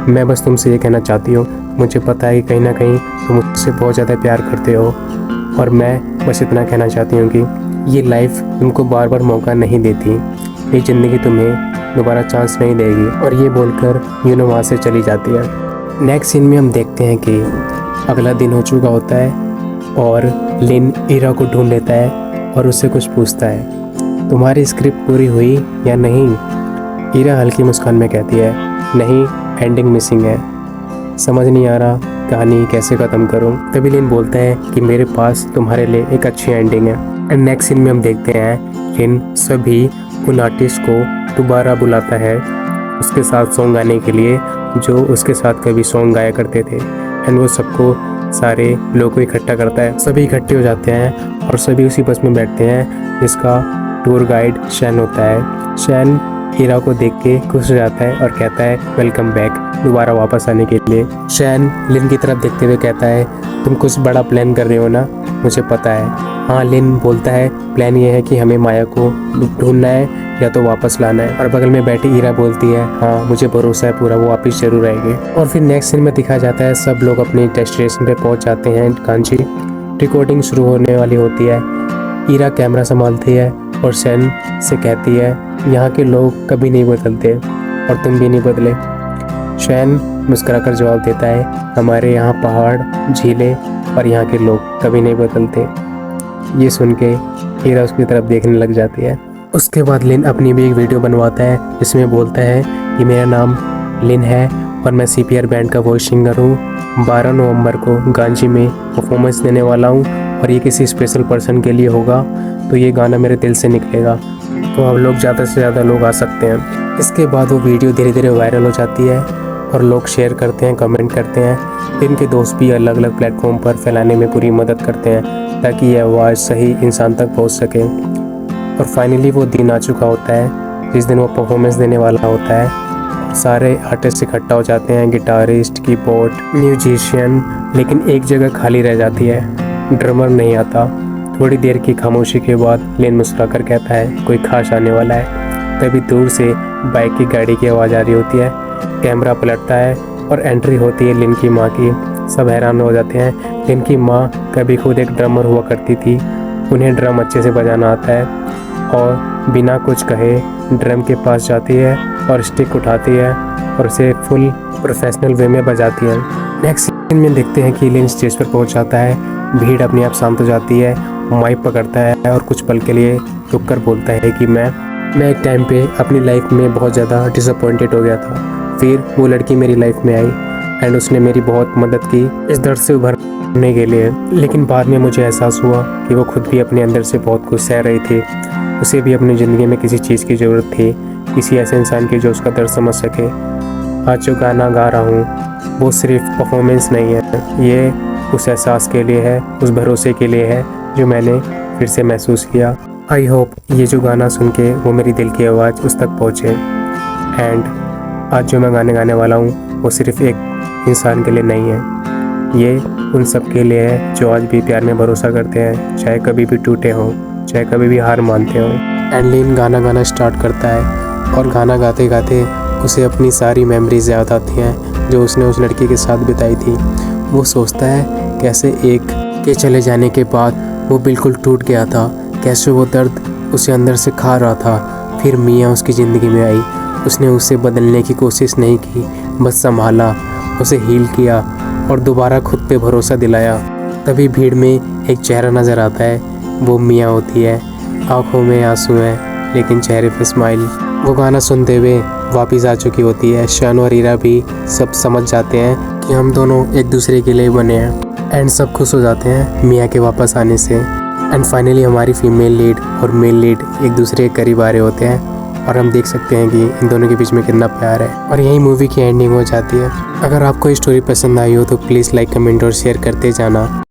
मैं बस तुमसे ये कहना चाहती हूँ, मुझे पता है कि कहीं ना कहीं तुम मुझसे बहुत ज़्यादा प्यार करते हो, और मैं बस इतना कहना चाहती हूँ कि ये लाइफ तुमको बार बार मौका नहीं देती, ये ज़िंदगी तुम्हें दोबारा चांस नहीं देगी। और ये बोलकर यूनो वहाँ से चली जाती है। नेक्स्ट सीन में हम देखते हैं कि अगला दिन हो चुका होता है और लिन ईरा को ढूंढ लेता है और उससे कुछ पूछता है, तुम्हारी स्क्रिप्ट पूरी हुई या नहीं? ईरा हल्की मुस्कान में कहती है, नहीं, एंडिंग मिसिंग है, समझ नहीं आ रहा कहानी कैसे ख़त्म करूं। तभी लिन बोलता है कि मेरे पास तुम्हारे लिए एक अच्छी एंडिंग है। एंड नेक्स्ट सीन में हम देखते हैं लिन सभी उन आर्टिस्ट को दोबारा बुलाता है उसके साथ सॉन्ग गाने के लिए जो उसके साथ कभी सॉन्ग गाया करते थे। एंड वो सबको, सारे लोगों को इकट्ठा करता है। सभी इकट्ठे हो जाते हैं और सभी उसी बस में बैठते हैं जिसका टूर गाइड शैन होता है। शैन ईरा को देख के खुश हो जाता है और कहता है, वेलकम बैक, दोबारा वापस आने के लिए। शैन लिन की तरफ देखते हुए कहता है, तुम कुछ बड़ा प्लान कर रहे हो ना, मुझे पता है। हाँ, लिन बोलता है, प्लान ये है कि हमें माया को ढूंढना है या तो वापस लाना है। और बगल में बैठी ईरा बोलती है, हाँ मुझे भरोसा है पूरा, वो वापस जरूर आएंगे। और फिर नेक्स्ट सीन में दिखाया जाता है सब लोग अपनी डेस्टिनेशन पे पहुंच जाते हैं। कांची रिकॉर्डिंग शुरू होने वाली होती है। ईरा कैमरा संभालती है और शैन से कहती है, यहाँ के लोग कभी नहीं बदलते और तुम भी नहीं बदले। शैन मुस्कुराकर जवाब देता है, हमारे यहाँ पहाड़, झीलें और यहाँ के लोग कभी नहीं बदलते। ये सुन के ईरा उसकी तरफ देखने लग जाती है। उसके बाद लिन अपनी भी एक वीडियो बनवाता है जिसमें बोलता है कि मेरा नाम लिन है और मैं CPR बैंड का वॉइस सिंगर हूँ। 12 नवंबर को गांजी में परफॉर्मेंस देने वाला हूँ और ये किसी स्पेशल पर्सन के लिए होगा, तो ये गाना मेरे दिल से निकलेगा, तो आप लोग ज़्यादा से ज़्यादा लोग आ सकते हैं। इसके बाद वो वीडियो धीरे धीरे वायरल हो जाती है और लोग शेयर करते हैं, कमेंट करते हैं। लिन के दोस्त भी अलग अलग प्लेटफॉर्म पर फैलाने में पूरी मदद करते हैं ताकि ये आवाज़ सही इंसान तक पहुँच सके। और फाइनली वो दिन आ चुका होता है जिस दिन वो परफॉर्मेंस देने वाला होता है। सारे आर्टिस्ट इकट्ठा हो जाते हैं, गिटारिस्ट, कीबोर्ड, म्यूजिशियन, लेकिन एक जगह खाली रह जाती है, ड्रमर नहीं आता। थोड़ी देर की खामोशी के बाद लिन मुस्कुराकर कहता है, कोई खास आने वाला है। तभी दूर से बाइक की गाड़ी की आवाज़ आ रही होती है। कैमरा पलटता है और एंट्री होती है लिन की माँ की। सब हैरान हो जाते हैं। लिन की माँ कभी खुद एक ड्रमर हुआ करती थी, उन्हें ड्रम अच्छे से बजाना आता है और बिना कुछ कहे ड्रम के पास जाती है और स्टिक उठाती है और उसे फुल प्रोफेशनल वे में बजाती है। नेक्स्ट सीन में देखते हैं कि लिन स्टेज पर पहुंच जाता है। भीड़ अपने आप शांत हो जाती है। माइक पकड़ता है और कुछ पल के लिए रुक कर बोलता है कि मैं एक टाइम पे अपनी लाइफ में बहुत ज़्यादा डिसअपॉइंटेड हो गया था। फिर वो लड़की मेरी लाइफ में आई एंड उसने मेरी बहुत मदद की इस दर्द से उभरने के लिए। लेकिन बाद में मुझे एहसास हुआ कि वो खुद भी अपने अंदर से बहुत कुछ सह रही थी। उसे भी अपनी ज़िंदगी में किसी चीज़ की ज़रूरत थी, किसी ऐसे इंसान की जो उसका दर्द समझ सके। आज जो गाना गा रहा हूँ वो सिर्फ परफॉर्मेंस नहीं है, ये उस एहसास के लिए है, उस भरोसे के लिए है जो मैंने फिर से महसूस किया। आई होप ये जो गाना सुन के वो मेरी दिल की आवाज़ उस तक पहुँचे। एंड आज जो मैं गाने गाने वाला हूँ वो सिर्फ एक इंसान के लिए नहीं है, ये उन सब के लिए है जो आज भी प्यार में भरोसा करते हैं, चाहे कभी भी टूटे हों, चाहे कभी भी हार मानते हों। एंड लिन गाना गाना स्टार्ट करता है और गाना गाते गाते उसे अपनी सारी मेमोरीज याद आती हैं जो उसने उस लड़की के साथ बिताई थी। वो सोचता है कैसे एक के चले जाने के बाद वो बिल्कुल टूट गया था, कैसे वो दर्द उसे अंदर से खा रहा था। फिर मिया उसकी ज़िंदगी में आई, उसने उसे बदलने की कोशिश नहीं की, बस संभाला, उसे हील किया और दोबारा खुद पे भरोसा दिलाया। तभी भीड़ में एक चेहरा नज़र आता है, वो मिया होती है। आँखों में आंसू हैं लेकिन चेहरे पे स्माइल। वो गाना सुनते हुए वापस आ चुकी होती है। शैन और ईरा भी सब समझ जाते हैं कि हम दोनों एक दूसरे के लिए बने हैं एंड सब खुश हो जाते हैं मिया के वापस आने से। एंड फाइनली हमारी फीमेल लीड और मेल लीड एक दूसरे के करीब आ रहे होते हैं और हम देख सकते हैं कि इन दोनों के बीच में कितना प्यार है। और यही मूवी की एंडिंग हो जाती है। अगर आपको ये स्टोरी पसंद आई हो तो प्लीज़ लाइक, कमेंट और शेयर करते जाना।